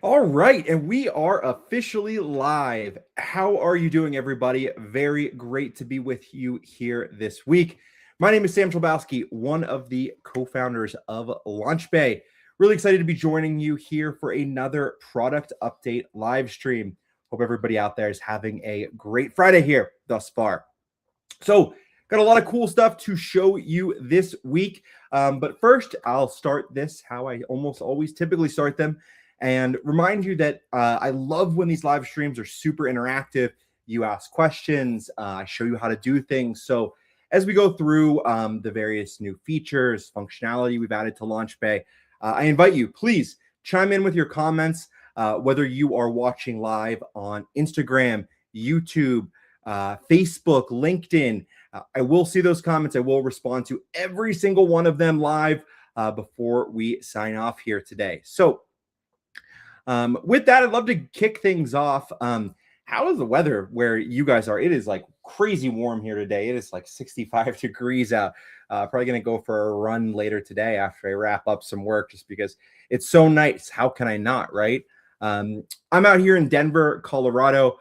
All right, and we are officially live. How are you doing, everybody? Very great to be with you here this week. My name is Sam Chlebowski, one of the co-founders of LaunchBay. Really excited to be joining you here for another product update live stream. Hope everybody out there is having a great Friday here thus far. So, got a lot of cool stuff to show you this week. But first, I'll start this how I almost always typically start them and remind you that I love when these live streams are super interactive. You ask questions, I show you how to do things. So, as we go through the various new features, functionality we've added to LaunchBay, I invite you, please chime in with your comments, whether you are watching live on Instagram, YouTube, Facebook, LinkedIn. I will see those comments. I will respond to every single one of them live before we sign off here today. So, with that, I'd love to kick things off. How is the weather where you guys are? It is like crazy warm here today. It is like 65 degrees out. Probably going to go for a run later today after I wrap up some work just because it's so nice. How can I not, right? I'm out here in Denver, Colorado,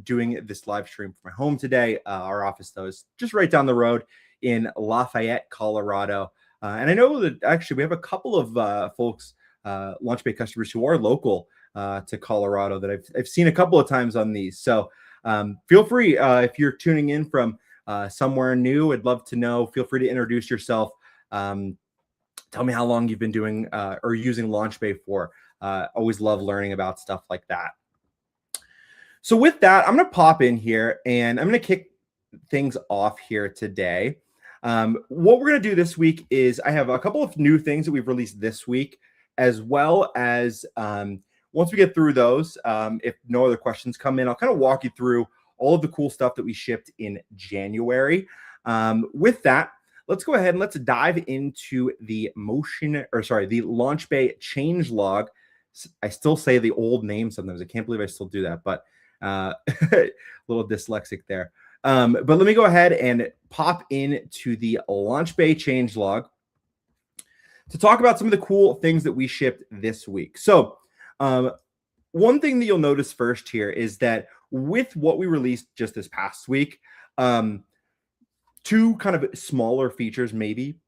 doing this live stream from my home today. Our office, though, is just right down the road in Lafayette, Colorado. And I know that actually we have a couple of folks, LaunchBay customers who are local to Colorado that I've seen a couple of times on these. So feel free if you're tuning in from somewhere new. I'd love to know. Feel free to introduce yourself. Tell me how long you've been doing or using LaunchBay for. Always love learning about stuff like that. So with that, I'm going to pop in here and I'm going to kick things off here today. What we're going to do this week is I have a couple of new things that we've released this week, as well as once we get through those, if no other questions come in, I'll kind of walk you through all of the cool stuff that we shipped in January. With that, let's go ahead and let's dive into the LaunchBay changelog. I still say the old name sometimes. I can't believe I still do that, but a little dyslexic there. But let me go ahead and pop into the LaunchBay changelog to talk about some of the cool things that we shipped this week. So one thing that you'll notice first here is that with what we released just this past week, two kind of smaller features maybe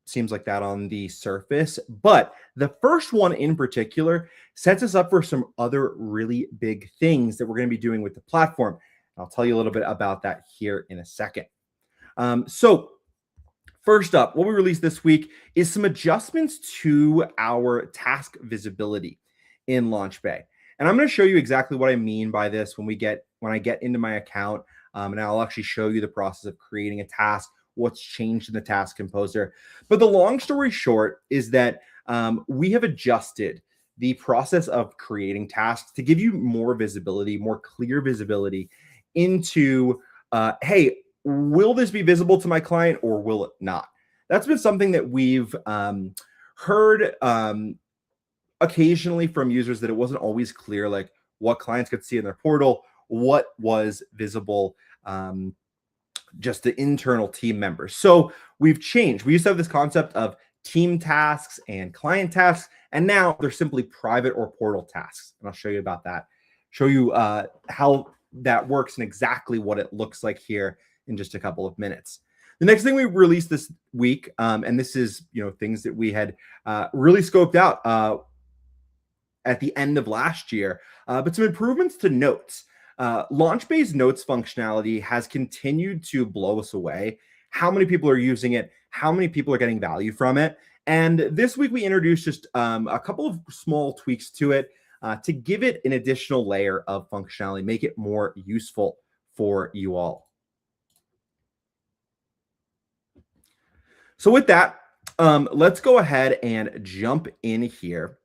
seems like that on the surface, but the first one in particular sets us up for some other really big things that we're going to be doing with the platform. I'll tell you a little bit about that here in a second. So first up, what we released this week is some adjustments to our task visibility in LaunchBay. And I'm going to show you exactly what I mean by this when I get into my account, and I'll actually show you the process of creating a task, what's changed in the task composer. But the long story short is that we have adjusted the process of creating tasks to give you more visibility, more clear visibility into, hey, will this be visible to my client or will it not? That's been something that we've heard occasionally from users, that it wasn't always clear, like what clients could see in their portal, what was visible just the internal team members. So we've changed. We used to have this concept of team tasks and client tasks, and now they're simply private or portal tasks. And I'll show you about that, show you how that works and exactly what it looks like here in just a couple of minutes. The next thing we released this week, and this is things that we had really scoped out at the end of last year, but some improvements to notes. LaunchBay's notes functionality has continued to blow us away. How many people are using it? How many people are getting value from it? And this week we introduced just a couple of small tweaks to it to give it an additional layer of functionality, make it more useful for you all. So with that, let's go ahead and jump in here.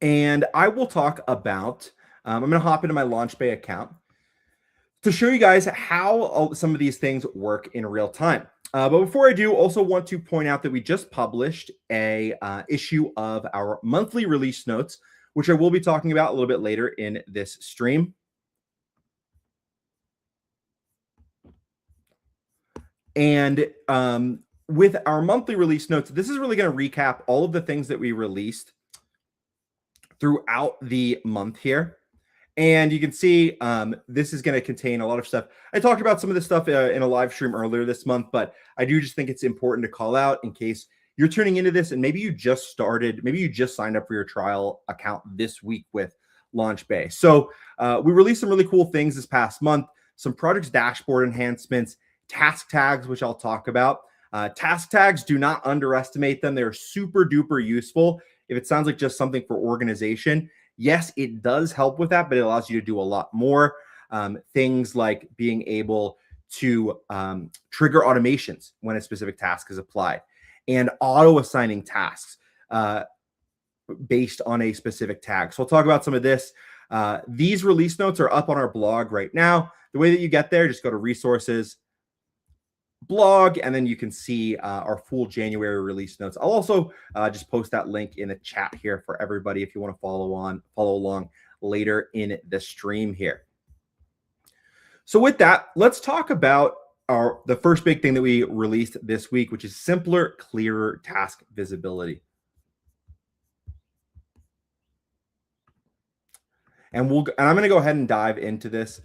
And I will talk about, I'm going to hop into my LaunchBay account to show you guys how some of these things work in real time. But before I do, also want to point out that we just published a issue of our monthly release notes, which I will be talking about a little bit later in this stream. And with our monthly release notes, this is really going to recap all of the things that we released throughout the month here. And you can see this is going to contain a lot of stuff. I talked about some of this stuff in a live stream earlier this month, but I do just think it's important to call out in case you're tuning into this and maybe you just started, maybe you just signed up for your trial account this week with LaunchBay. So we released some really cool things this past month, some projects dashboard enhancements, task tags, which I'll talk about. Task tags, do not underestimate them. They're super duper useful. If it sounds like just something for organization, yes, it does help with that, but it allows you to do a lot more. Things like being able to trigger automations when a specific task is applied and auto assigning tasks based on a specific tag. So I'll talk about some of this. These release notes are up on our blog right now. The way that you get there, just go to resources, blog, and then you can see our full January release notes. I'll also just post that link in the chat here for everybody if you want to follow along later in the stream here. So with that, let's talk about the first big thing that we released this week, which is simpler, clearer task visibility. And I'm going to go ahead and dive into this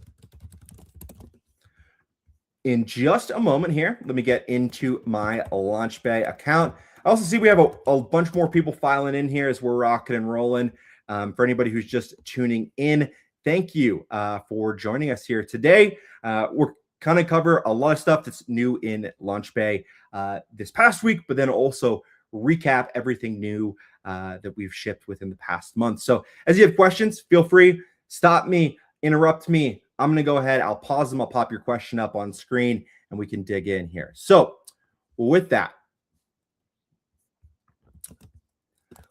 in just a moment here. Let me get into my LaunchBay account. I also see we have a bunch more people filing in here as we're rocking and rolling. For anybody who's just tuning in, thank you for joining us here today. We're kind of cover a lot of stuff that's new in LaunchBay this past week, but then also recap everything new that we've shipped within the past month. So as you have questions, feel free, stop me, interrupt me. I'm going to go ahead. I'll pause them. I'll pop your question up on screen and we can dig in here. So with that,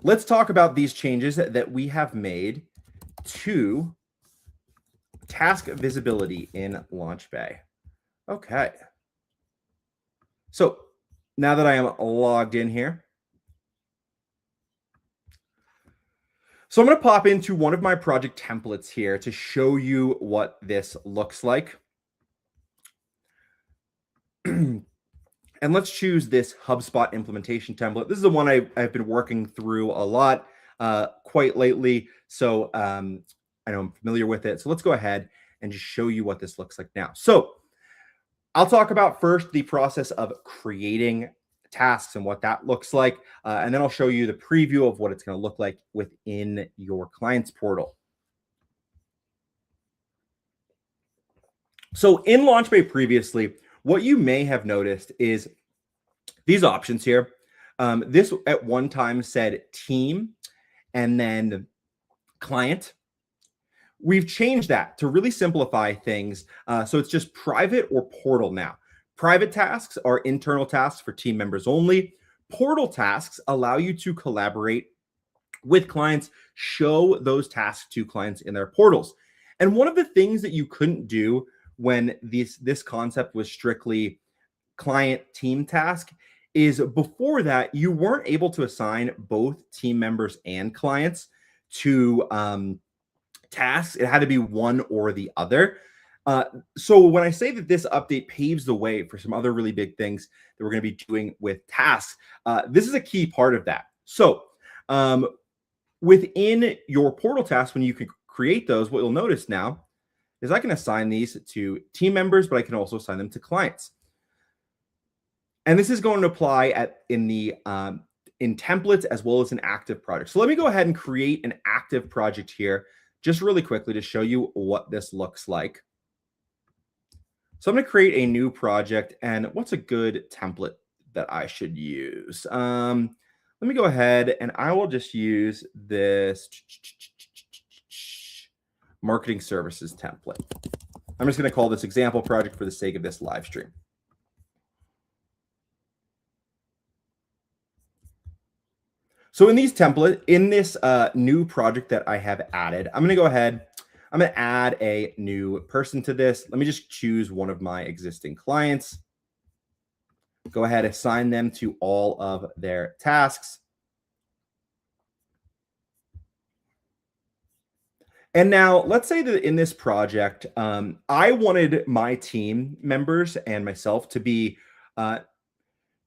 let's talk about these changes that we have made to task visibility in LaunchBay. Okay. So now that I am logged in here, so I'm going to pop into one of my project templates here to show you what this looks like. And let's choose this HubSpot implementation template. This is the one I've been working through a lot quite lately. So I know I'm familiar with it. So let's go ahead and just show you what this looks like now. So I'll talk about first the process of creating tasks and what that looks like. And then I'll show you the preview of what it's going to look like within your client's portal. So in LaunchBay previously, what you may have noticed is these options here. This at one time said team and then client. We've changed that to really simplify things. So it's just private or portal now. Private tasks are internal tasks for team members only. Portal tasks allow you to collaborate with clients, show those tasks to clients in their portals. And one of the things that you couldn't do when this concept was strictly client team task is before that, you weren't able to assign both team members and clients to tasks. It had to be one or the other. So when I say that this update paves the way for some other really big things that we're going to be doing with tasks, this is a key part of that. So within your portal tasks, when you can create those, what you'll notice now is I can assign these to team members, but I can also assign them to clients. And this is going to apply in templates as well as an active project. So let me go ahead and create an active project here just really quickly to show you what this looks like. So I'm going to create a new project, and what's a good template that I should use? Let me go ahead and I will just use this marketing services template. I'm just going to call this example project for the sake of this live stream. So in this new project that I have added, I'm going to go ahead. I'm going to add a new person to this. Let me just choose one of my existing clients. Go ahead, assign them to all of their tasks. And now let's say that in this project, I wanted my team members and myself to be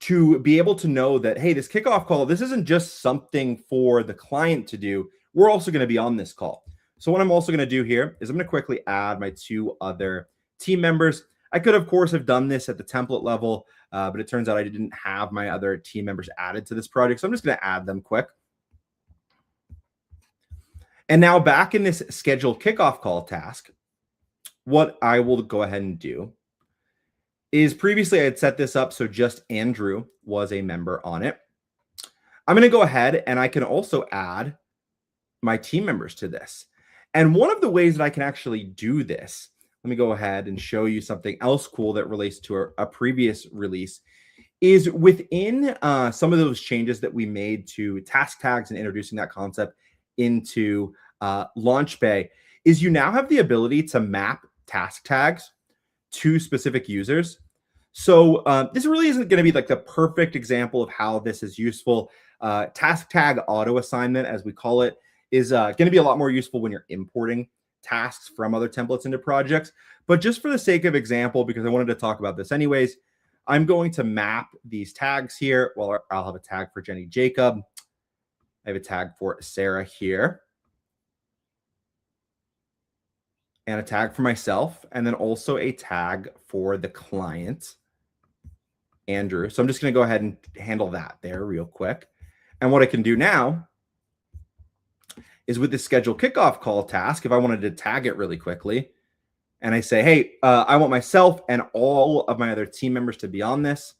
to be able to know that, hey, this kickoff call, this isn't just something for the client to do. We're also going to be on this call. So what I'm also going to do here is I'm going to quickly add my 2 other team members. I could, of course, have done this at the template level, but it turns out I didn't have my other team members added to this project. So I'm just going to add them quick. And now back in this scheduled kickoff call task, what I will go ahead and do is previously I had set this up so just Andrew was a member on it. I'm going to go ahead and I can also add my team members to this. And one of the ways that I can actually do this, let me go ahead and show you something else cool that relates to a previous release, is within some of those changes that we made to task tags and introducing that concept into LaunchBay, is you now have the ability to map task tags to specific users. So this really isn't going to be like the perfect example of how this is useful. Task tag auto assignment, as we call it, is going to be a lot more useful when you're importing tasks from other templates into projects. But just for the sake of example, because I wanted to talk about this anyways, I'm going to map these tags here. Well, I'll have a tag for Jenny Jacob. I have a tag for Sarah here. And a tag for myself, and then also a tag for the client, Andrew. So I'm just going to go ahead and handle that there real quick. And what I can do now is with the schedule kickoff call task, if I wanted to tag it really quickly, and I say, hey, I want myself and all of my other team members to be on this,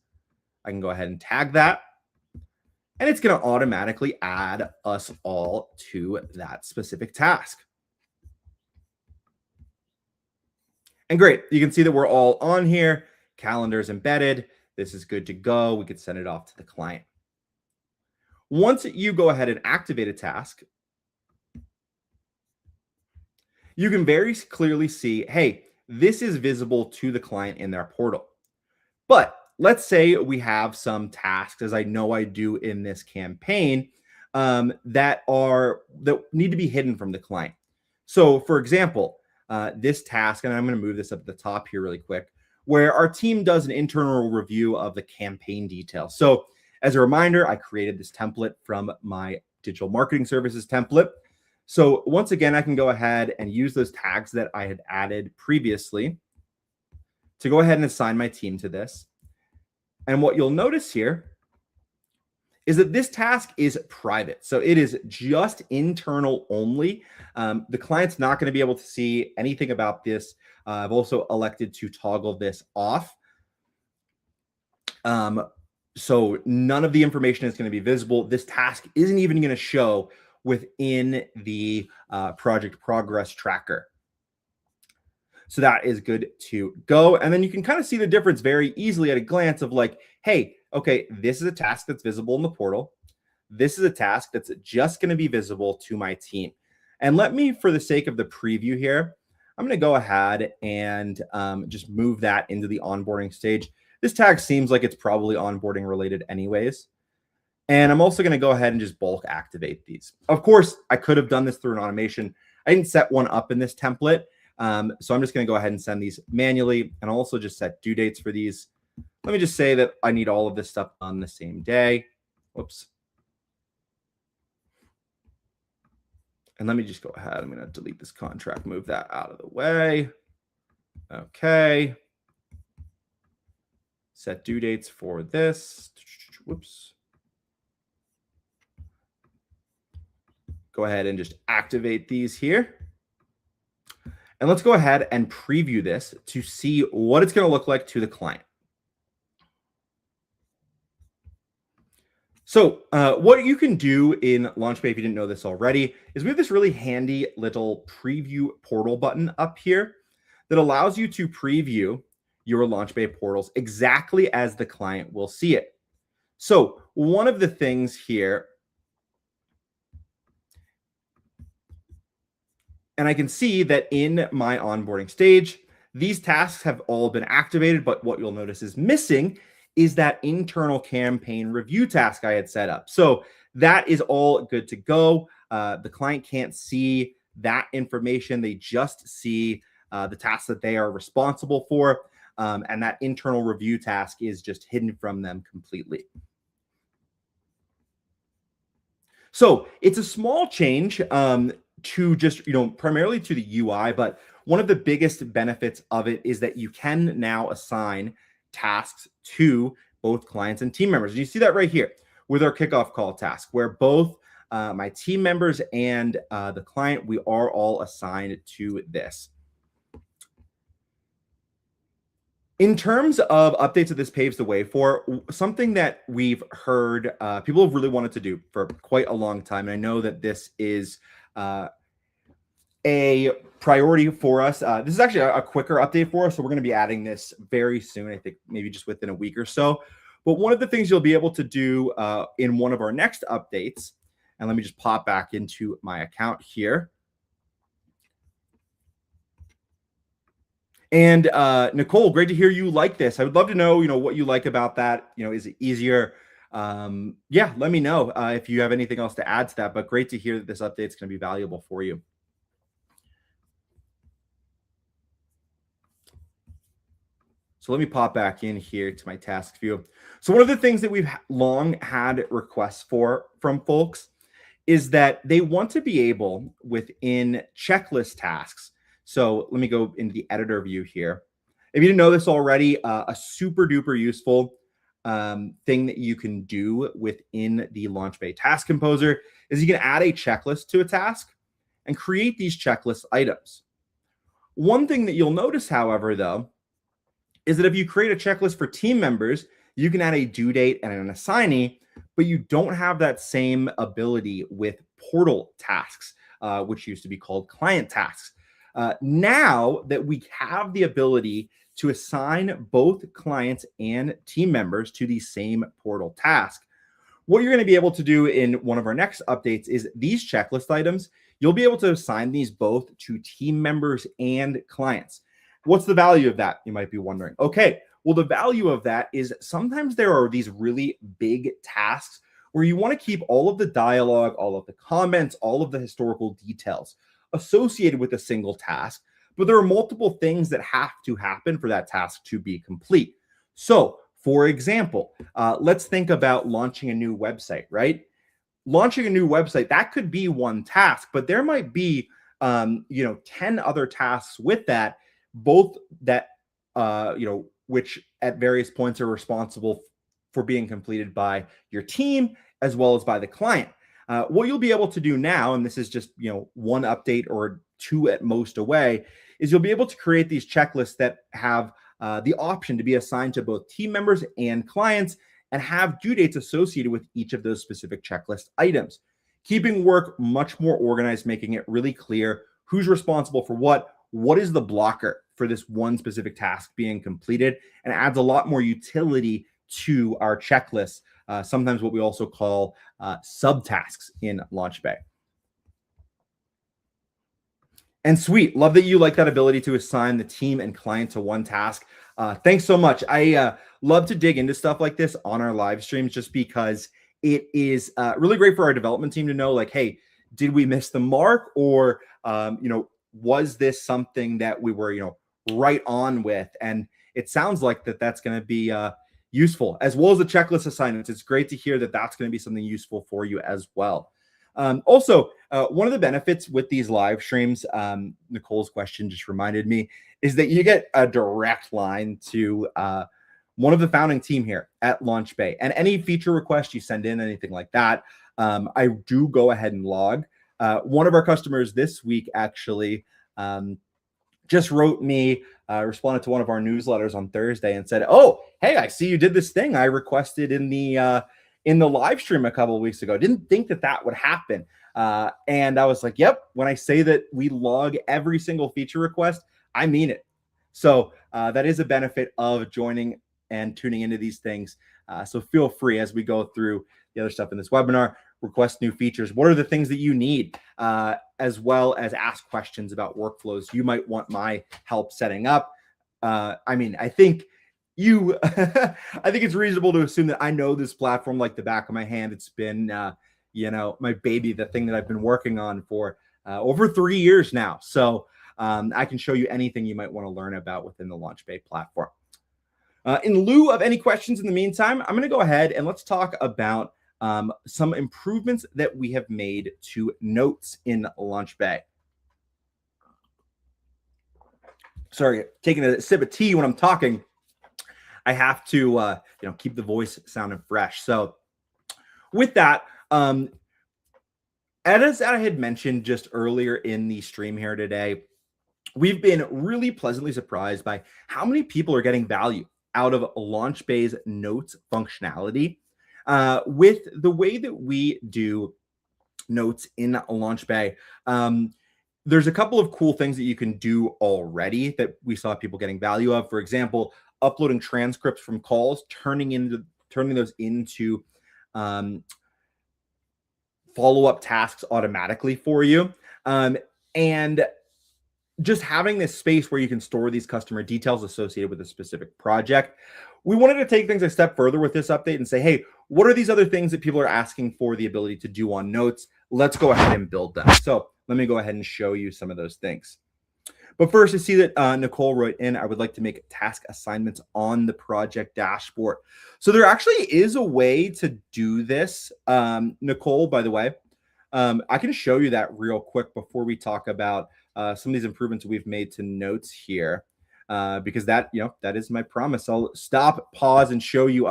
I can go ahead and tag that. And it's going to automatically add us all to that specific task. And great, you can see that we're all on here. Calendar's embedded. This is good to go. We could send it off to the client. Once you go ahead and activate a task, you can very clearly see, hey, this is visible to the client in their portal. But let's say we have some tasks, as I know I do in this campaign, that need to be hidden from the client. So for example, this task, and I'm going to move this up at the top here really quick, where our team does an internal review of the campaign details. So as a reminder, I created this template from my digital marketing services template. So once again, I can go ahead and use those tags that I had added previously to go ahead and assign my team to this. And what you'll notice here is that this task is private. So it is just internal only. The client's not going to be able to see anything about this. I've also elected to toggle this off. So none of the information is going to be visible. This task isn't even going to show within the project progress tracker. So that is good to go. And then you can kind of see the difference very easily at a glance of like, hey, okay, this is a task that's visible in the portal. This is a task that's just going to be visible to my team. And let me, for the sake of the preview here, I'm going to go ahead and just move that into the onboarding stage. This tag seems like it's probably onboarding related anyways. And I'm also going to go ahead and just bulk activate these. Of course, I could have done this through an automation. I didn't set one up in this template. So I'm just going to go ahead and send these manually, and I'll also just set due dates for these. Let me just say that I need all of this stuff on the same day. Whoops. And let me just go ahead. I'm going to delete this contract, move that out of the way. Okay. Set due dates for this. Whoops. Go ahead and just activate these here. And let's go ahead and preview this to see what it's going to look like to the client. So what you can do in LaunchBay, if you didn't know this already, is we have this really handy little preview portal button up here that allows you to preview your LaunchBay portals exactly as the client will see it. So one of the things here, and I can see that in my onboarding stage, these tasks have all been activated, but what you'll notice is missing is that internal campaign review task I had set up. So that is all good to go. The client can't see that information. They just see the tasks that they are responsible for. and that internal review task is just hidden from them completely. So it's a small change to just, primarily to the UI, but one of the biggest benefits of it is that you can now assign tasks to both clients and team members. And you see that right here with our kickoff call task, where both my team members and the client, we are all assigned to this. In terms of updates that this paves the way for, something that we've heard people have really wanted to do for quite a long time, and I know that this is a priority for us. This is actually a quicker update for us, so we're going to be adding this very soon, I think maybe just within a week or so. But one of the things you'll be able to do in one of our next updates, and let me just pop back into my account here. And Nicole, great to hear you like this. I would love to know, what you like about that. Is it easier? Yeah, let me know if you have anything else to add to that. But great to hear that this update is going to be valuable for you. So let me pop back in here to my task view. So one of the things that we've long had requests for from folks is that they want to be able within checklist tasks. So let me go into the editor view here. If you didn't know this already, a super duper useful thing that you can do within the LaunchBay Task Composer is you can add a checklist to a task and create these checklist items. One thing that you'll notice, however, though, is that if you create a checklist for team members, you can add a due date and an assignee, but you don't have that same ability with portal tasks, which used to be called client tasks. Now that we have the ability to assign both clients and team members to the same portal task, what you're going to be able to do in one of our next updates is these checklist items. You'll be able to assign these both to team members and clients. What's the value of that? You might be wondering. Okay, well, the value of that is sometimes there are these really big tasks where you want to keep all of the dialogue, all of the comments, all of the historical details associated with a single task, but there are multiple things that have to happen for that task to be complete. So, for example, let's think about launching a new website, right? Launching a new website, that could be one task, but there might be 10 other tasks with that, both that which at various points are responsible for being completed by your team as well as by the client. What you'll be able to do now, and this is just one update or two at most away, is you'll be able to create these checklists that have the option to be assigned to both team members and clients and have due dates associated with each of those specific checklist items, keeping work much more organized, making it really clear who's responsible for what is the blocker for this one specific task being completed, and adds a lot more utility to our checklists, sometimes what we also call subtasks in LaunchBay. And sweet, love that you like that ability to assign the team and client to one task. Thanks so much. I love to dig into stuff like this on our live streams just because it is really great for our development team to know, like, hey, did we miss the mark, or was this something that we were right on with? And it sounds like that's going to be useful, as well as the checklist assignments. It's great to hear that that's going to be something useful for you as well. Also, one of the benefits with these live streams, Nicole's question just reminded me, is that you get a direct line to one of the founding team here at LaunchBay. And any feature request you send in, anything like that, I do go ahead and log. One of our customers this week actually just wrote me, responded to one of our newsletters on Thursday and said, "Oh, hey, I see you did this thing I requested in the live stream a couple of weeks ago. Didn't think that would happen." And I was like, "Yep. When I say that we log every single feature request, I mean it." So that is a benefit of joining and tuning into these things. So feel free, as we go through the other stuff in this webinar, request new features. What are the things that you need, as well as ask questions about workflows you might want my help setting up. I think I think it's reasonable to assume that I know this platform like the back of my hand. It's been, my baby, the thing that I've been working on for over 3 years now. So I can show you anything you might want to learn about within the LaunchBay platform. In lieu of any questions in the meantime, I'm going to go ahead and let's talk about some improvements that we have made to notes in LaunchBay. Sorry, taking a sip of tea when I'm talking. I have to, keep the voice sounding fresh. So with that, as I had mentioned just earlier in the stream here today, we've been really pleasantly surprised by how many people are getting value out of LaunchBay's notes functionality. With the way that we do notes in LaunchBay, there's a couple of cool things that you can do already that we saw people getting value of. For example, uploading transcripts from calls, turning those into follow-up tasks automatically for you, and just having this space where you can store these customer details associated with a specific project. We wanted to take things a step further with this update and say, hey, what are these other things that people are asking for the ability to do on notes? Let's go ahead and build them. So let me go ahead and show you some of those things. But first, I see that Nicole wrote in, I would like to make task assignments on the project dashboard. So there actually is a way to do this, Nicole, by the way. I can show you that real quick before we talk about some of these improvements we've made to notes here, because that is my promise. I'll stop, pause, and show you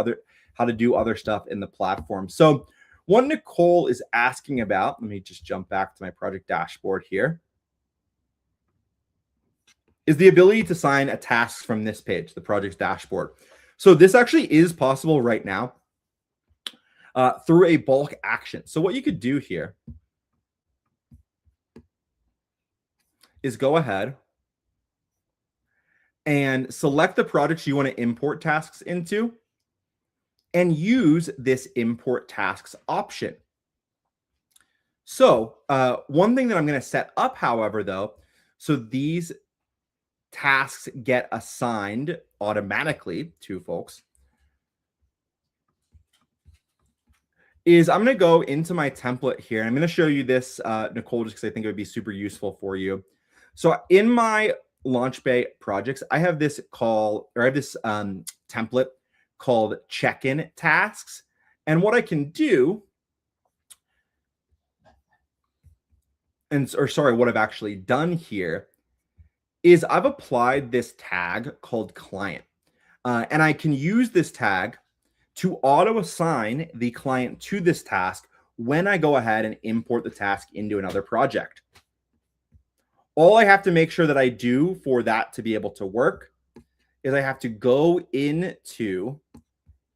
how to do other stuff in the platform. So what Nicole is asking about, let me just jump back to my project dashboard here, is the ability to assign a task from this page, the project's dashboard. So this actually is possible right now through a bulk action. So what you could do here is go ahead and select the projects you want to import tasks into and use this import tasks option. So one thing that I'm going to set up, however, though, so these tasks get assigned automatically to folks, is I'm going to go into my template here. I'm going to show you this, Nicole, just because I think it would be super useful for you. So in my LaunchBay projects, I have this template called check-in tasks. And what I can do, what I've actually done here is I've applied this tag called client. And I can use this tag to auto-assign the client to this task when I go ahead and import the task into another project. All I have to make sure that I do for that to be able to work is I have to go into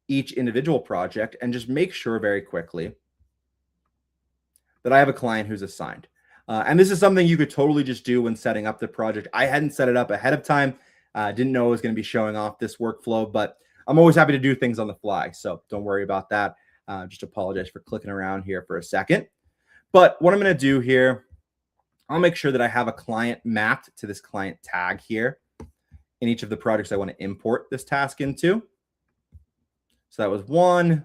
each individual project and just make sure very quickly that I have a client who's assigned. And this is something you could totally just do when setting up the project. I hadn't set it up ahead of time. Didn't know I was going to be showing off this workflow, but I'm always happy to do things on the fly. So don't worry about that. Just apologize for clicking around here for a second. But what I'm going to do here, I'll make sure that I have a client mapped to this client tag here in each of the projects I want to import this task into. So that was 1,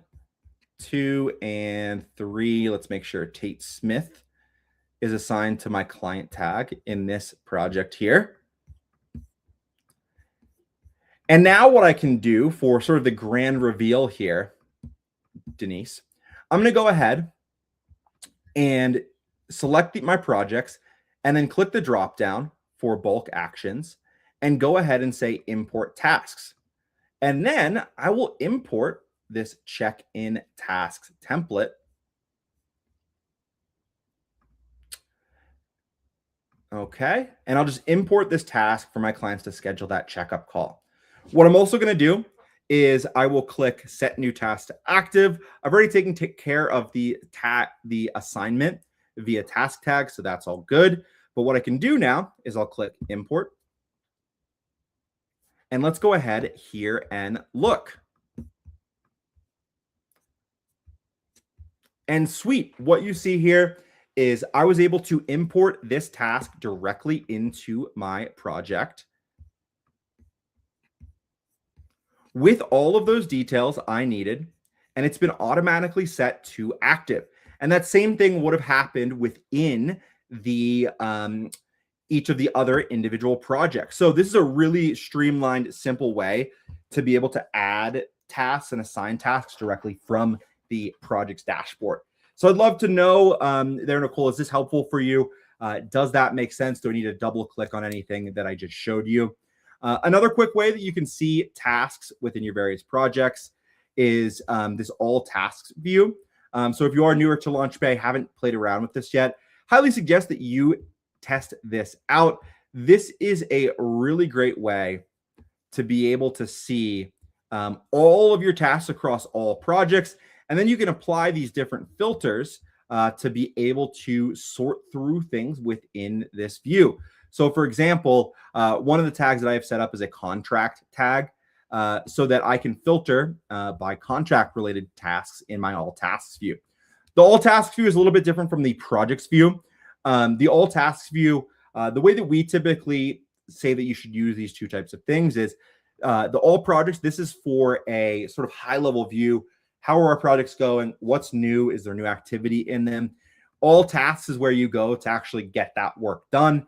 2, and 3. Let's make sure Tate Smith is assigned to my client tag in this project here. And now what I can do for sort of the grand reveal here, Denise, I'm going to go ahead and select my projects and then click the drop down for bulk actions and go ahead and say import tasks. And then I will import this check-in tasks template. Okay, and I'll just import this task for my clients to schedule that checkup call. What I'm also going to do is I will click set new task to active. I've already taken care of the assignment via task tag, so that's all good. But what I can do now is I'll click import. And let's go ahead here and look. And sweet, what you see here is I was able to import this task directly into my project with all of those details I needed, and it's been automatically set to active. And that same thing would have happened within the each of the other individual projects. So this is a really streamlined, simple way to be able to add tasks and assign tasks directly from the project's dashboard. So I'd love to know there, Nicole, is this helpful for you? Does that make sense? Do I need to double click on anything that I just showed you? Another quick way that you can see tasks within your various projects is this all tasks view. So if you are newer to LaunchBay, haven't played around with this yet, highly suggest that you test this out. This is a really great way to be able to see all of your tasks across all projects. And then you can apply these different filters to be able to sort through things within this view. So for example, one of the tags that I have set up is a contract tag so that I can filter by contract related tasks in my all tasks view. The all tasks view is a little bit different from the projects view. The all tasks view, the way that we typically say that you should use these two types of things is the all projects. This is for a sort of high level view. How are our projects going? What's new? Is there new activity in them? All tasks is where you go to actually get that work done,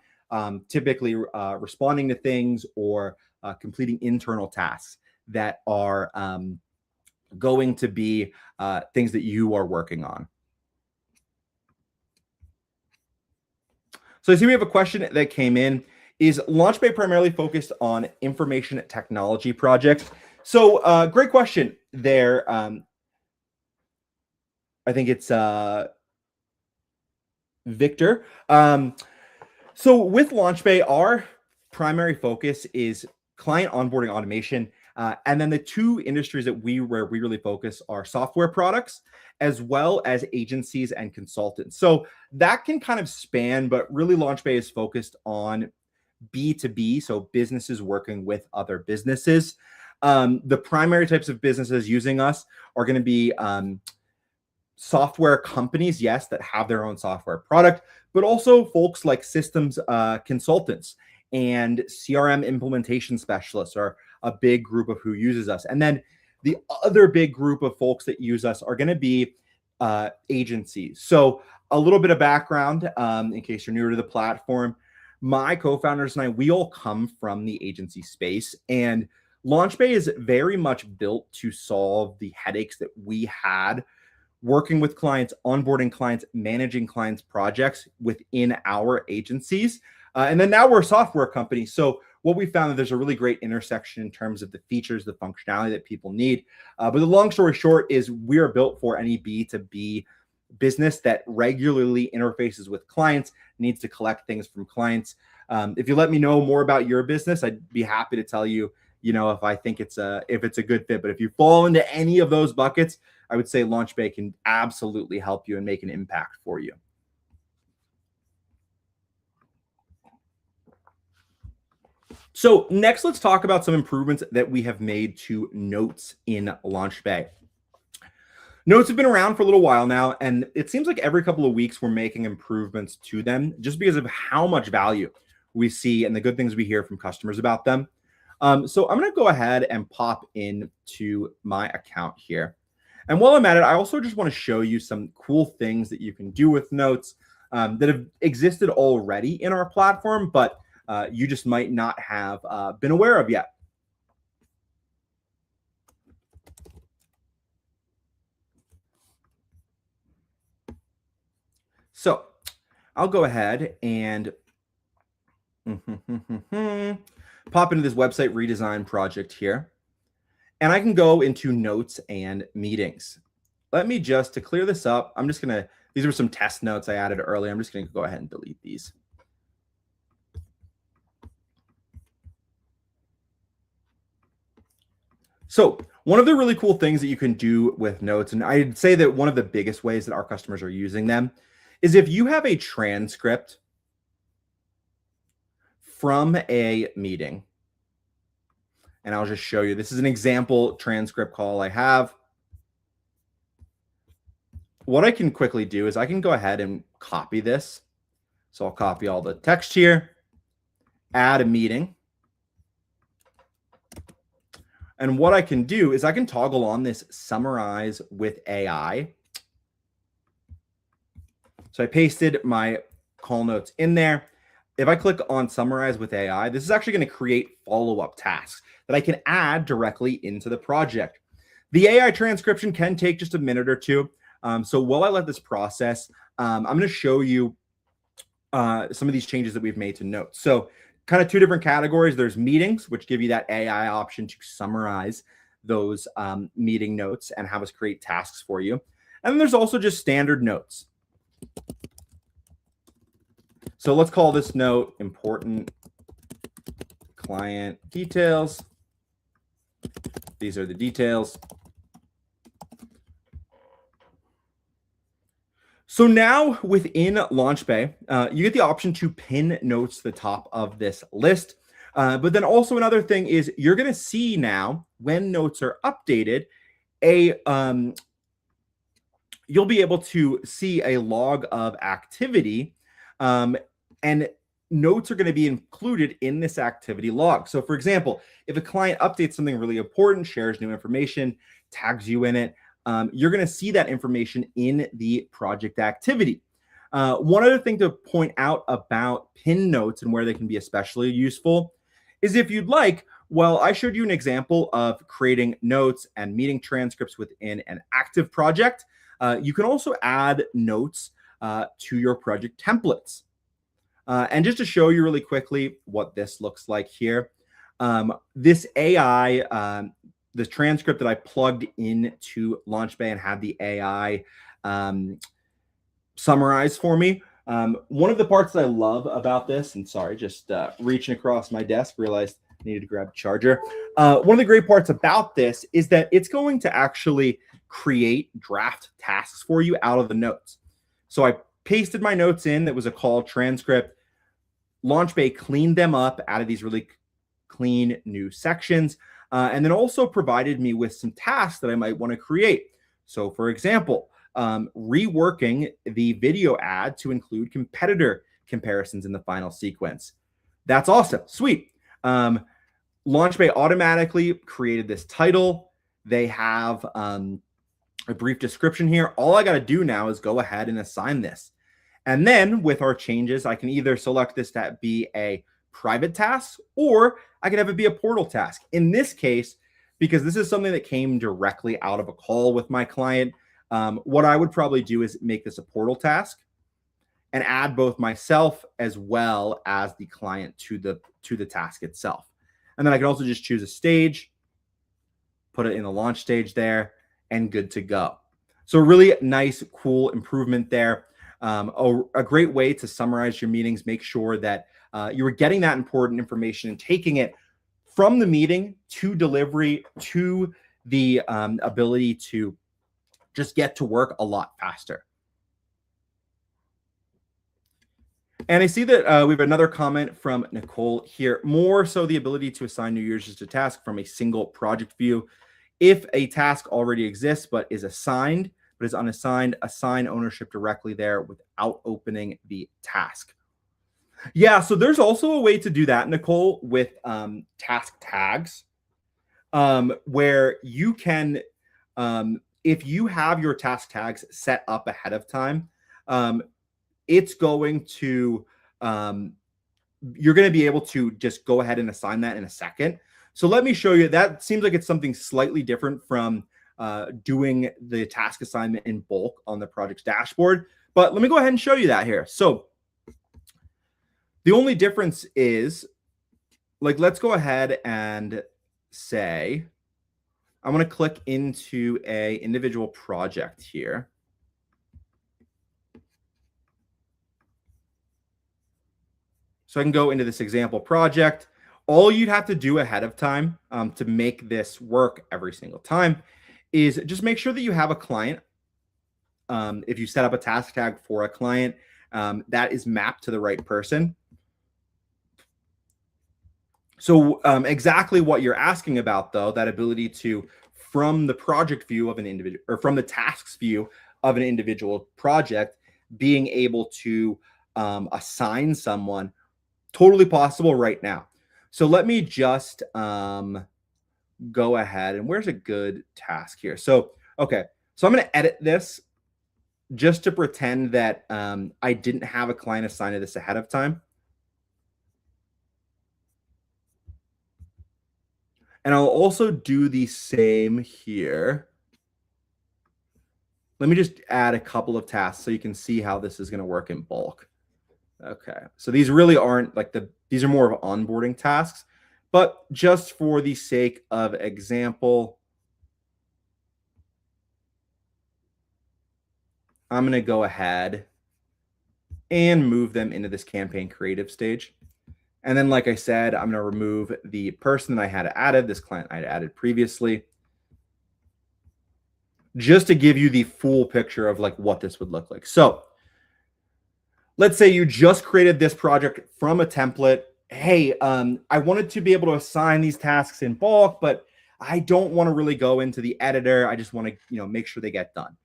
typically responding to things or completing internal tasks that are going to be things that you are working on. So I see we have a question that came in. Is LaunchBay primarily focused on information technology projects? So great question there. I think it's Victor. So with LaunchBay, our primary focus is client onboarding automation. And then the two industries that where we really focus are software products as well as agencies and consultants. So that can kind of span, but really LaunchBay is focused on B2B, so businesses working with other businesses. The primary types of businesses using us are going to be software companies, yes, that have their own software product, but also folks like systems consultants and CRM implementation specialists are a big group of who uses us. And then the other big group of folks that use us are going to be agencies. So a little bit of background in case you're newer to the platform. My co-founders and I, we all come from the agency space, and LaunchBay is very much built to solve the headaches that we had working with clients, onboarding clients, managing clients' projects within our agencies. And then now we're a software company. So what we found that there's a really great intersection in terms of the features, the functionality that people need. But the long story short is we are built for any B2B business that regularly interfaces with clients, needs to collect things from clients. If you let me know more about your business, I'd be happy to tell you, if I think it's a good fit. But if you fall into any of those buckets, I would say LaunchBay can absolutely help you and make an impact for you. So next, let's talk about some improvements that we have made to Notes in LaunchBay. Notes have been around for a little while now, and it seems like every couple of weeks we're making improvements to them just because of how much value we see and the good things we hear from customers about them. So I'm going to go ahead and pop into my account here. And while I'm at it, I also just want to show you some cool things that you can do with Notes that have existed already in our platform, but you just might not have been aware of yet. So I'll go ahead and pop into this website redesign project here. And I can go into notes and meetings. Let me just, to clear this up, I'm just going to, these are some test notes I added earlier. I'm just going to go ahead and delete these. So one of the really cool things that you can do with Notes, and I'd say that one of the biggest ways that our customers are using them, is if you have a transcript from a meeting, and I'll just show you, this is an example transcript call I have. What I can quickly do is I can go ahead and copy this. So I'll copy all the text here, add a meeting. And what I can do is I can toggle on this summarize with AI. So I pasted my call notes in there. if I click on summarize with AI, this is actually going to create follow-up tasks that I can add directly into the project. The AI transcription can take just a minute or two. So while I let this process, I'm going to show you some of these changes that we've made to notes. So kind of two different categories. There's meetings, which give you that AI option to summarize those meeting notes and have us create tasks for you. And then there's also just standard notes. So let's call this note important client details. These are the details. So now within LaunchBay, you get the option to pin notes to the top of this list. But then also another thing is you're going to see now when notes are updated, you'll be able to see a log of activity, and notes are going to be included in this activity log. So for example, if a client updates something really important, shares new information, tags you in it, you're going to see that information in the project activity. One other thing to point out about pin notes and where they can be especially useful is if you'd like, well, I showed you an example of creating notes and meeting transcripts within an active project. You can also add notes to your project templates. And just to show you really quickly what this looks like here, this AI, the transcript that I plugged into LaunchBay and had the AI summarize for me. One of the parts that I love about this, and sorry, just reaching across my desk, realized I needed to grab a charger. One of the great parts about this is that it's going to actually create draft tasks for you out of the notes. So I pasted my notes in. That was a call transcript. LaunchBay cleaned them up, added these really clean new sections, and then also provided me with some tasks that I might want to create. So for example, reworking the video ad to include competitor comparisons in the final sequence. That's awesome. Sweet. LaunchBay automatically created this title. They have a brief description here. All I got to do now is go ahead and assign this. And then with our changes, I can either select this to be a private task, or I can have it be a portal task. In this case, because this is something that came directly out of a call with my client, what I would probably do is make this a portal task and add both myself as well as the client to the task itself. And then I can also just choose a stage, put it in the launch stage there, and good to go. So really nice, cool improvement there. A great way to summarize your meetings, make sure that you are getting that important information and taking it from the meeting to delivery to the ability to just get to work a lot faster. And I see that we have another comment from Nicole here, more so the ability to assign new users to task from a single project view. If a task already exists but is assigned, but is unassigned, assign ownership directly there without opening the task. Yeah, so there's also a way to do that, Nicole, with task tags, where you can, if you have your task tags set up ahead of time, it's going to, you're going to be able to just go ahead and assign that in a second. So let me show you. That seems like it's something slightly different from doing the task assignment in bulk on the project's dashboard. But let me go ahead and show you that here. So the only difference is, like, let's go ahead and say, I'm going to click into a individual project here. So I can go into this example project. All you'd have to do ahead of time to make this work every single time is just make sure that you have a client. If you set up a task tag for a client, that is mapped to the right person. So exactly what you're asking about, though, that ability to, from the project view of an individual, or from the tasks view of an individual project, being able to assign someone, totally possible right now. So let me just go ahead, and where's a good task here? So, okay, so I'm going to edit this just to pretend that I didn't have a client assigned to this ahead of time. And I'll also do the same here. Let me just add a couple of tasks so you can see how this is going to work in bulk. Okay, so these really aren't like these are more of onboarding tasks, but just for the sake of example, I'm going to go ahead and move them into this campaign creative stage. And then, like I said, I'm going to remove the person that I had added, this client I had added previously, just to give you the full picture of like what this would look like. So let's say you just created this project from a template. Hey, I wanted to be able to assign these tasks in bulk, but I don't want to really go into the editor. I just want to, make sure they get done.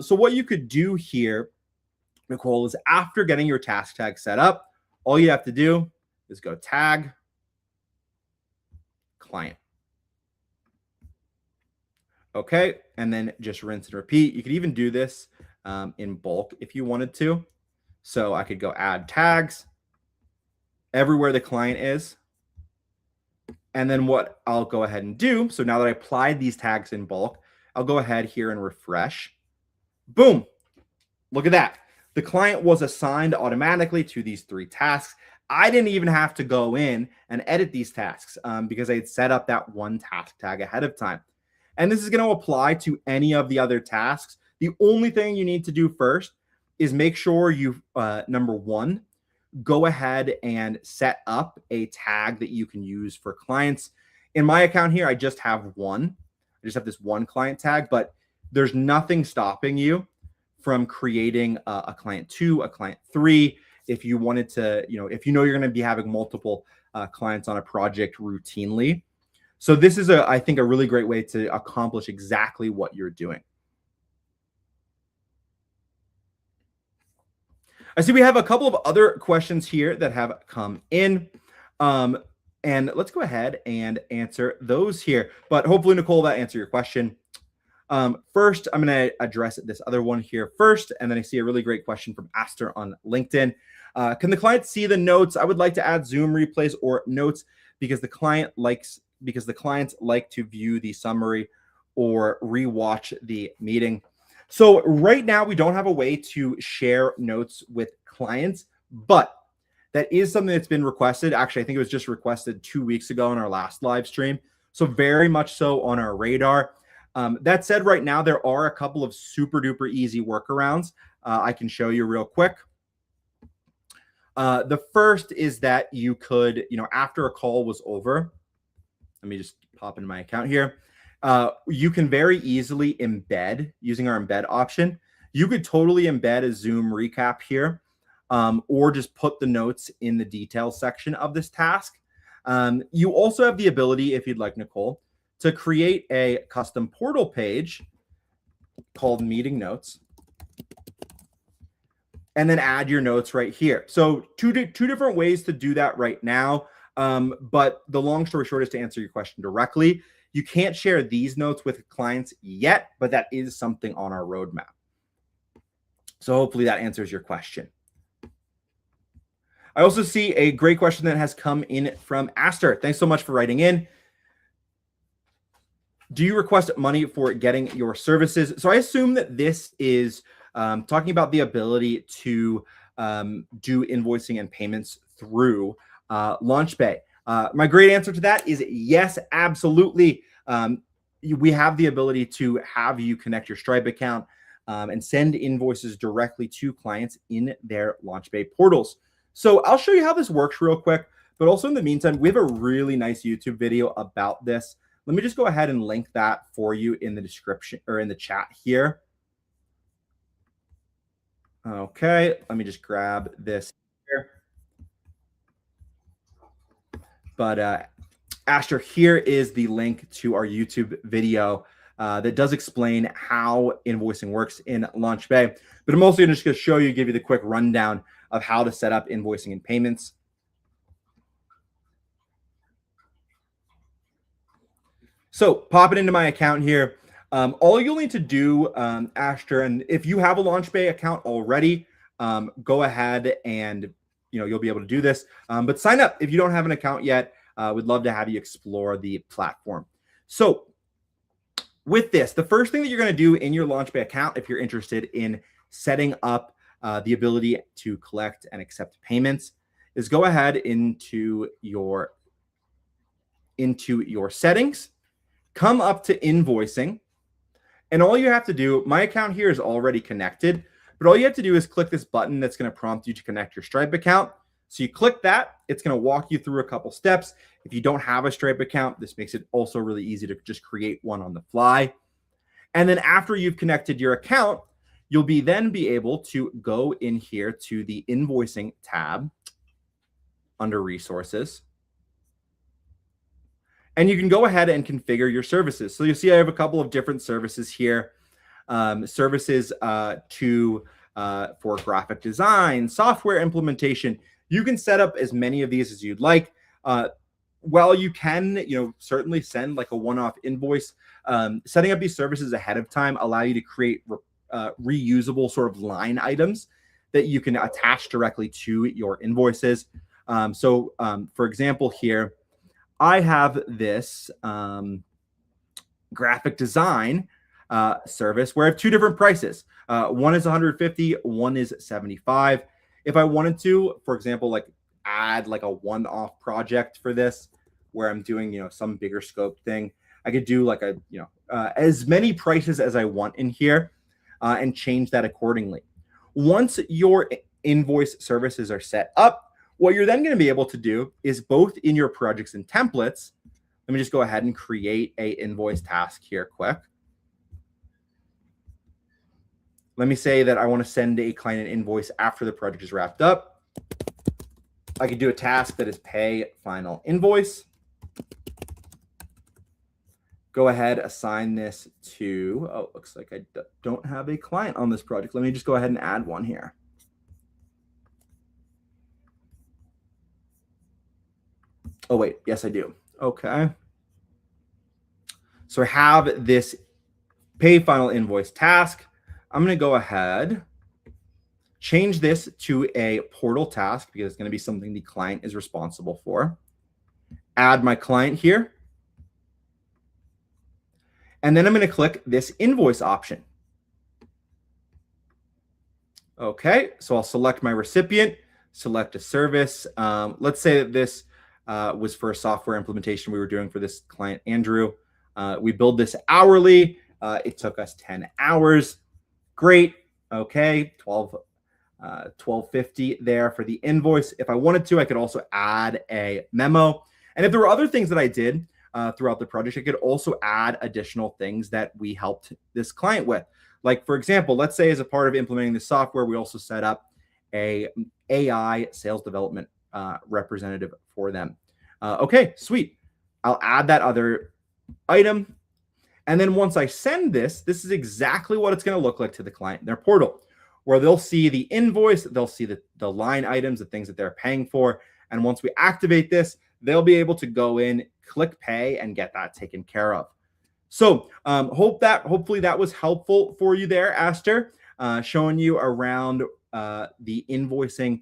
So what you could do here, Nicole, is after getting your task tag set up, all you have to do is go tag client. Okay, and then just rinse and repeat. You could even do this in bulk if you wanted to. So I could go add tags everywhere the client is. And then what I'll go ahead and do, so now that I applied these tags in bulk, I'll go ahead here and refresh. Boom. Look at that. The client was assigned automatically to these 3 tasks. I didn't even have to go in and edit these tasks because I had set up that one task tag ahead of time. And this is going to apply to any of the other tasks. The only thing you need to do first is make sure you, number 1, go ahead and set up a tag that you can use for clients. In my account here, I just have one. I just have this one client tag, but there's nothing stopping you from creating a client 2, a client 3. If you wanted to, if you're going to be having multiple clients on a project routinely. So this is, I think, a really great way to accomplish exactly what you're doing. I see we have a couple of other questions here that have come in. And let's go ahead and answer those here. But hopefully, Nicole, that answered your question. First, I'm going to address this other one here first. And then I see a really great question from Aster on LinkedIn. Can the client see the notes? I would like to add Zoom replays or notes because the clients like to view the summary or rewatch the meeting. So right now, we don't have a way to share notes with clients, but that is something that's been requested. Actually, I think it was just requested 2 weeks ago in our last live stream. So very much so on our radar. That said, right now, there are a couple of super duper easy workarounds I can show you real quick. The first is that you could, after a call was over, let me just pop into my account here. You can very easily embed using our embed option. You could totally embed a Zoom recap here, or just put the notes in the details section of this task. You also have the ability, if you'd like, Nicole, to create a custom portal page called Meeting Notes, and then add your notes right here. So two different ways to do that right now. But the long story short is, to answer your question directly, you can't share these notes with clients yet, but that is something on our roadmap. So hopefully that answers your question. I also see a great question that has come in from Aster. Thanks so much for writing in. Do you request money for getting your services? So I assume that this is talking about the ability to do invoicing and payments through LaunchBay. My great answer to that is yes, absolutely. We have the ability to have you connect your Stripe account and send invoices directly to clients in their LaunchBay portals. So I'll show you how this works real quick, but also in the meantime, we have a really nice YouTube video about this. Let me just go ahead and link that for you in the description or in the chat here. Okay, let me just grab this here. But Aster, here is the link to our YouTube video that does explain how invoicing works in LaunchBay. But I'm also just going to show you, give you the quick rundown of how to set up invoicing and payments. So pop it into my account here. All you'll need to do, Aster, and if you have a LaunchBay account already, go ahead and you'll be able to do this. But sign up if you don't have an account yet. We'd love to have you explore the platform. So with this, the first thing that you're going to do in your LaunchBay account, if you're interested in setting up the ability to collect and accept payments, is go ahead into your settings, come up to invoicing, and all you have to do, my account here is already connected, but all you have to do is click this button that's going to prompt you to connect your Stripe account. So you click that, it's going to walk you through a couple steps. If you don't have a Stripe account, this makes it also really easy to just create one on the fly. And then after you've connected your account, you'll then be able to go in here to the invoicing tab under resources. And you can go ahead and configure your services. So you'll see I have a couple of different services here. Services for graphic design, software implementation. You can set up as many of these as you'd like. While you can, certainly send like a one-off invoice, setting up these services ahead of time allow you to create reusable sort of line items that you can attach directly to your invoices. For example, here, I have this graphic design service where I have two different prices. One is 150, one is 75. If I wanted to, for example, like add like a one-off project for this where I'm doing, some bigger scope thing, I could do like as many prices as I want in here and change that accordingly. Once your invoice services are set up, what you're then going to be able to do is both in your projects and templates. Let me just go ahead and create a invoice task here quick. Let me say that I want to send a client an invoice after the project is wrapped up. I could do a task that is pay final invoice. Go ahead, assign this to, looks like I don't have a client on this project. Let me just go ahead and add one here. Oh, wait, yes, I do. Okay. So I have this pay final invoice task. I'm going to go ahead, change this to a portal task because it's going to be something the client is responsible for. Add my client here. And then I'm going to click this invoice option. Okay, so I'll select my recipient, select a service. Let's say that this was for a software implementation we were doing for this client, Andrew. We billed this hourly. It took us 10 hours. Great. Okay, $12.50 there for the invoice. If I wanted to, I could also add a memo. And if there were other things that I did throughout the project, I could also add additional things that we helped this client with. Like, for example, let's say as a part of implementing the software, we also set up a AI sales development representative for them. Okay, sweet. I'll add that other item. And then once I send this is exactly what it's going to look like to the client in their portal, where they'll see the invoice, they'll see the line items, the things that they're paying for. And once we activate this, they'll be able to go in, click pay, and get that taken care of. So hopefully that was helpful for you there, Aster, showing you around the invoicing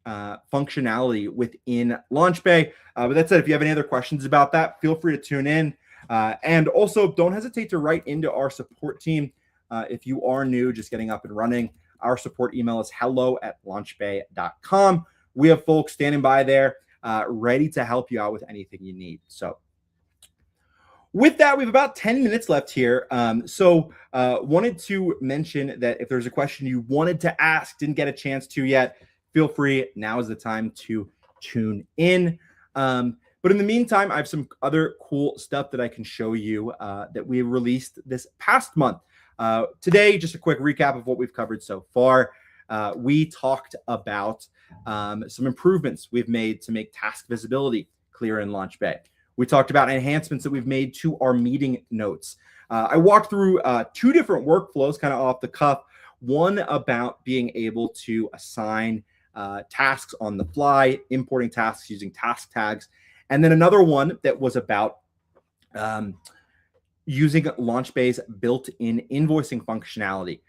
functionality within LaunchBay. But that said, if you have any other questions about that, feel free to tune in. And also, don't hesitate to write into our support team. If you are new, just getting up and running, our support email is hello@launchbay.com. We have folks standing by there, ready to help you out with anything you need. So with that, we have about 10 minutes left here. Wanted to mention that if there's a question you wanted to ask, didn't get a chance to yet, feel free. Now is the time to tune in. But in the meantime, I have some other cool stuff that I can show you that we released this past month. Today, just a quick recap of what we've covered so far. We talked about some improvements we've made to make task visibility clear in LaunchBay. We talked about enhancements that we've made to our meeting notes. I walked through two different workflows kind of off the cuff. One about being able to assign tasks on the fly, importing tasks using task tags. And then another one that was about using LaunchBay's built-in invoicing functionality.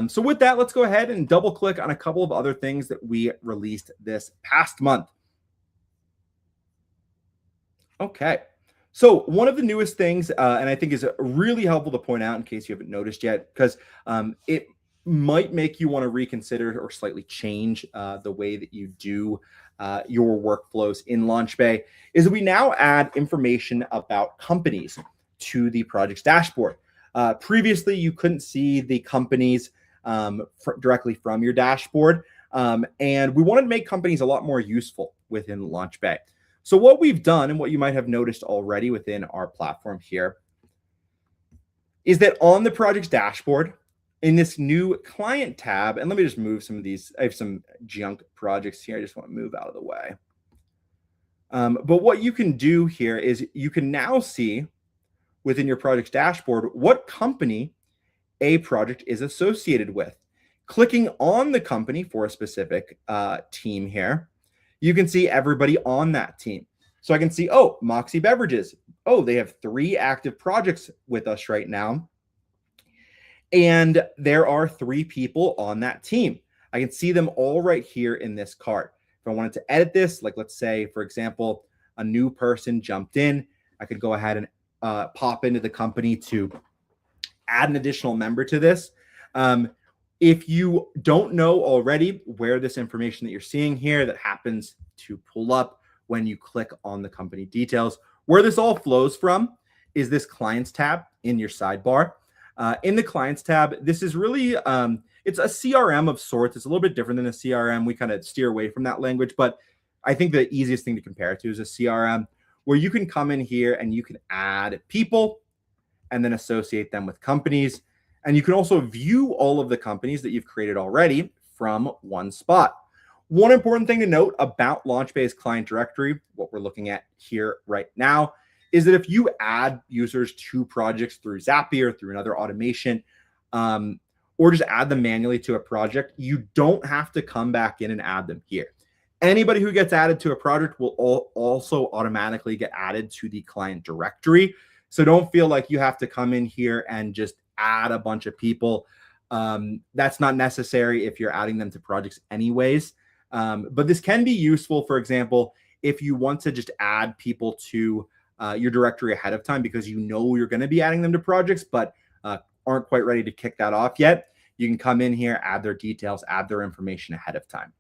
So with that, let's go ahead and double click on a couple of other things that we released this past month. Okay. So one of the newest things, and I think is really helpful to point out in case you haven't noticed yet, because it might make you want to reconsider or slightly change the way that you do your workflows in LaunchBay, is that we now add information about companies to the project's dashboard. Previously, you couldn't see the companies directly from your dashboard, and we wanted to make companies a lot more useful within LaunchBay. So what we've done, and what you might have noticed already within our platform here, is that on the project's dashboard, in this new client tab, and let me just move some of these. I have some junk projects here. I just want to move out of the way. But what you can do here is you can now see within your project's dashboard what company a project is associated with. Clicking on the company for a specific team here, you can see everybody on that team. So I can see, oh, Moxie Beverages. Oh, they have 3 active projects with us right now. And there are 3 people on that team. I can see them all right here in this cart. If I wanted to edit this, like let's say, for example, a new person jumped in, I could go ahead and pop into the company to add an additional member to this. If you don't know already where this information that you're seeing here that happens to pull up when you click on the company details, where this all flows from is this clients tab in your sidebar. In the clients tab, this is really, it's a CRM of sorts. It's a little bit different than a CRM. We kind of steer away from that language, but I think the easiest thing to compare it to is a CRM, where you can come in here and you can add people and then associate them with companies. And you can also view all of the companies that you've created already from one spot. One important thing to note about LaunchBay's client directory, what we're looking at here right now, is that if you add users to projects through Zapier, through another automation, or just add them manually to a project, you don't have to come back in and add them here. Anybody who gets added to a project will also automatically get added to the client directory. So don't feel like you have to come in here and just add a bunch of people. That's not necessary if you're adding them to projects anyways. But this can be useful, for example, if you want to just add people to your directory ahead of time because you know you're going to be adding them to projects, but aren't quite ready to kick that off yet. You can come in here, add their details, add their information ahead of time.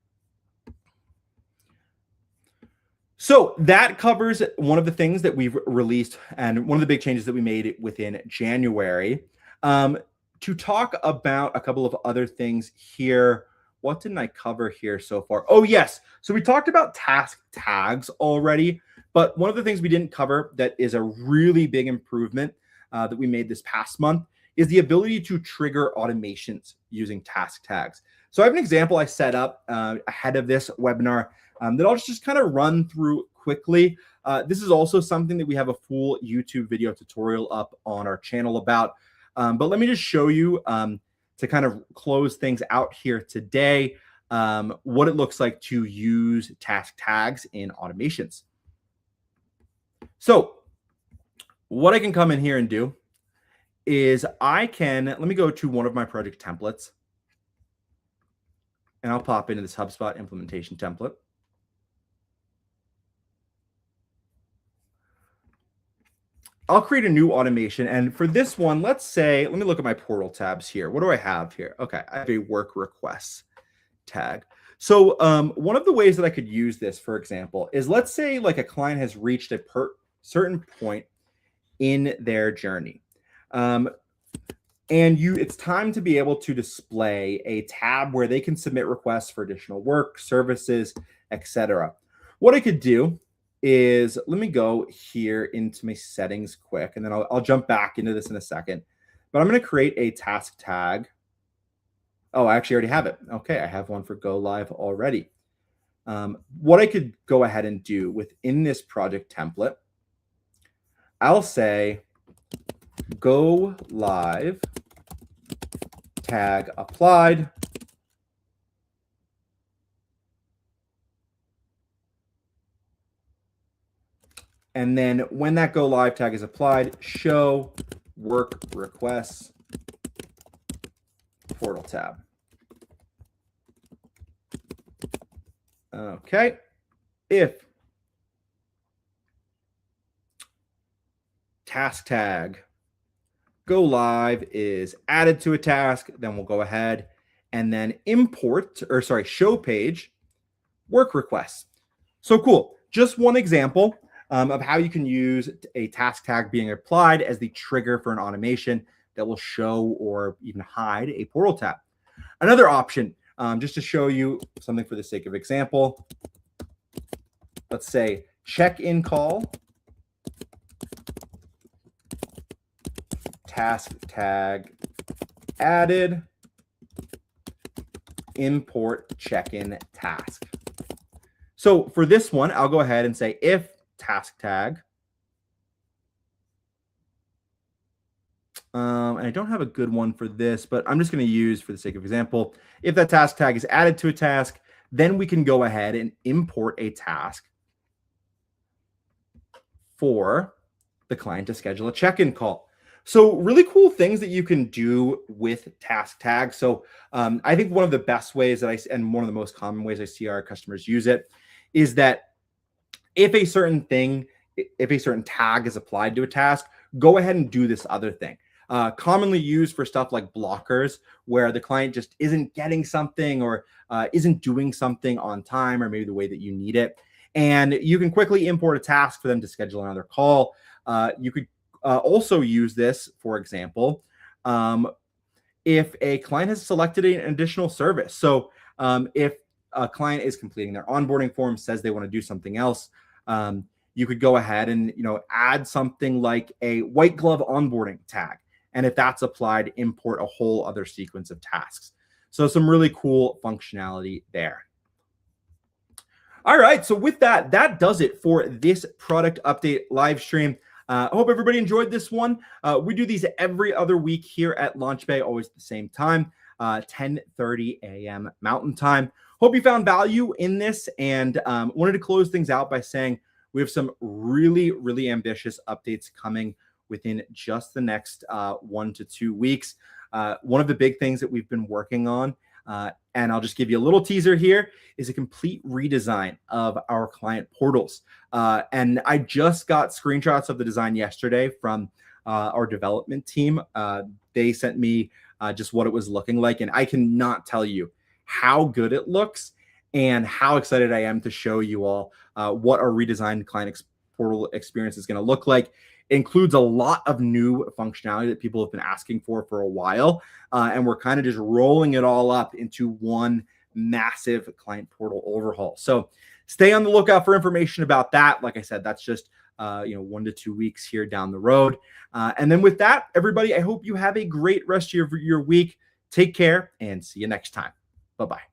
So that covers one of the things that we've released and one of the big changes that we made within January. To talk about a couple of other things here, what didn't I cover here so far? Oh, yes. So we talked about task tags already, but one of the things we didn't cover that is a really big improvement that we made this past month is the ability to trigger automations using task tags. So I have an example I set up ahead of this webinar that I'll just kind of run through quickly. This is also something that we have a full YouTube video tutorial up on our channel about. But let me just show you to kind of close things out here today, what it looks like to use task tags in automations. So what I can come in here and do is let me go to one of my project templates, and I'll pop into this HubSpot implementation template. I'll create a new automation. And for this one, let me look at my portal tabs here. What do I have here? Okay, I have a work requests tag. So one of the ways that I could use this, for example, is let's say like a client has reached a certain point in their journey. It's time to be able to display a tab where they can submit requests for additional work, services, etc. What I could do is let me go here into my settings quick, and then I'll jump back into this in a second. But I'm going to create a task tag. Oh, I actually already have it. Okay, I have one for go live already. What I could go ahead and do within this project template, I'll say go live tag applied. And then when that go live tag is applied, show work requests portal tab. Okay. If task tag, go live is added to a task. Then we'll go ahead and then show page, work requests. So cool. Just one example of how you can use a task tag being applied as the trigger for an automation that will show or even hide a portal tab. Another option, just to show you something for the sake of example, let's say check-in call, task tag added, import check-in task. So for this one, I'll go ahead and say if task tag, and I don't have a good one for this, but I'm just going to use, for the sake of example, if that task tag is added to a task, then we can go ahead and import a task for the client to schedule a check-in call. So really cool things that you can do with task tags. So I think one of the best ways and one of the most common ways I see our customers use it is that if a certain tag is applied to a task, go ahead and do this other thing. Commonly used for stuff like blockers, where the client just isn't getting something or isn't doing something on time or maybe the way that you need it. And you can quickly import a task for them to schedule another call. You could also use this, for example, if a client has selected an additional service. So if a client is completing their onboarding form, says they want to do something else, you could go ahead and add something like a white glove onboarding tag. And if that's applied, import a whole other sequence of tasks. So some really cool functionality there. All right, so with that does it for this product update live stream. I hope everybody enjoyed this one. We do these every other week here at LaunchBay, always at the same time, 10:30 a.m. Mountain Time. Hope you found value in this, and wanted to close things out by saying we have some really, really ambitious updates coming within just the next 1 to 2 weeks. One of the big things that we've been working on, and I'll just give you a little teaser here, is a complete redesign of our client portals. And I just got screenshots of the design yesterday from our development team. They sent me just what it was looking like, and I cannot tell you how good it looks and how excited I am to show you all what our redesigned client portal experience is going to look like. It includes a lot of new functionality that people have been asking for a while, and we're kind of just rolling it all up into one massive client portal overhaul. So stay on the lookout for information about that. Like I said, that's just 1 to 2 weeks here down the road. And then with that, everybody, I hope you have a great rest of your week. Take care and see you next time. Bye-bye.